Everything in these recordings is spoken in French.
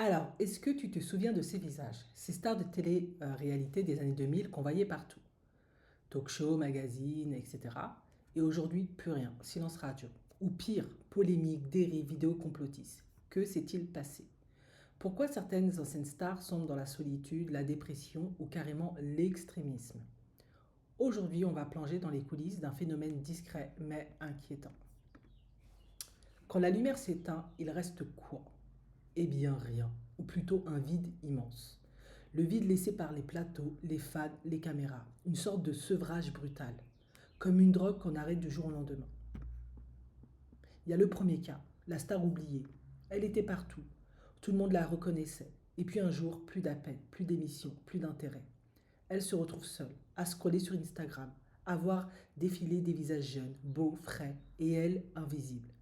Alors, est-ce que tu te souviens de ces visages, ces stars de télé-réalité des années 2000 qu'on voyait partout? Talk show, magazine, etc. Et aujourd'hui, plus rien, silence radio. Ou pire, polémique, dérive, vidéos complotistes. Que s'est-il passé? Pourquoi certaines anciennes stars sombrent dans la solitude, la dépression ou carrément l'extrémisme? Aujourd'hui, on va plonger dans les coulisses d'un phénomène discret mais inquiétant. Quand la lumière s'éteint, il reste quoi? Eh bien rien, ou plutôt un vide immense. Le vide laissé par les plateaux, les fans, les caméras. Une sorte de sevrage brutal. Comme une drogue qu'on arrête du jour au lendemain. Il y a le premier cas, la star oubliée. Elle était partout. Tout le monde la reconnaissait. Et puis un jour, plus d'appels, plus d'émissions, plus d'intérêt. Elle se retrouve seule, à scroller sur Instagram, à voir défiler des visages jeunes, beaux, frais, et elle, invisible.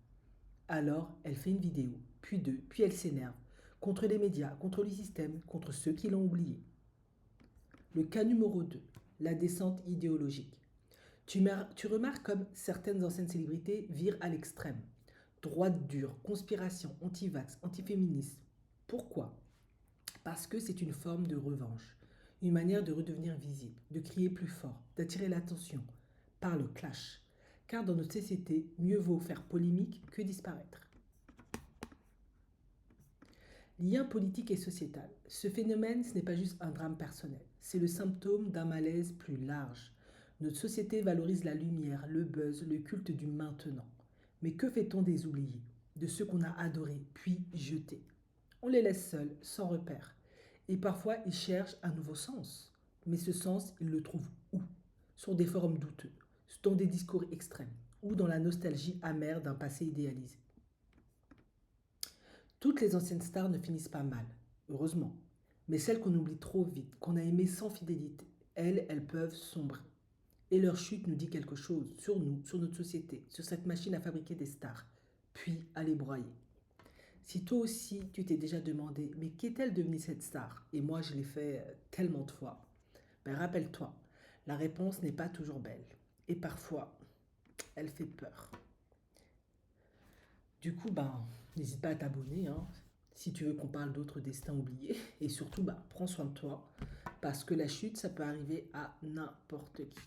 Alors, elle fait une vidéo, puis deux, puis elle s'énerve. Contre les médias, contre le système, contre ceux qui l'ont oublié. Le cas numéro 2, la descente idéologique. Tu remarques comme certaines anciennes célébrités virent à l'extrême. Droite dure, conspiration, anti-vax, anti-féminisme. Pourquoi? Parce que c'est une forme de revanche. Une manière de redevenir visible, de crier plus fort, d'attirer l'attention par le clash. Car dans notre société, mieux vaut faire polémique que disparaître. Lien politique et sociétal. Ce phénomène, ce n'est pas juste un drame personnel, c'est le symptôme d'un malaise plus large. Notre société valorise la lumière, le buzz, le culte du maintenant. Mais que fait-on des oubliés, de ceux qu'on a adorés, puis jetés? On les laisse seuls, sans repère. Et parfois, ils cherchent un nouveau sens. Mais ce sens, ils le trouvent où? Sur des forums douteux, dans des discours extrêmes, ou dans la nostalgie amère d'un passé idéalisé. Toutes les anciennes stars ne finissent pas mal, heureusement. Mais celles qu'on oublie trop vite, qu'on a aimées sans fidélité, elles peuvent sombrer. Et leur chute nous dit quelque chose sur nous, sur notre société, sur cette machine à fabriquer des stars, puis à les broyer. Si toi aussi tu t'es déjà demandé, mais qu'est-elle devenue cette star? Et moi je l'ai fait tellement de fois. Ben rappelle-toi, la réponse n'est pas toujours belle. Et parfois, elle fait peur. Du coup, ben, n'hésite pas à t'abonner, hein, si tu veux qu'on parle d'autres destins oubliés. Et surtout, ben, prends soin de toi, parce que la chute, ça peut arriver à n'importe qui.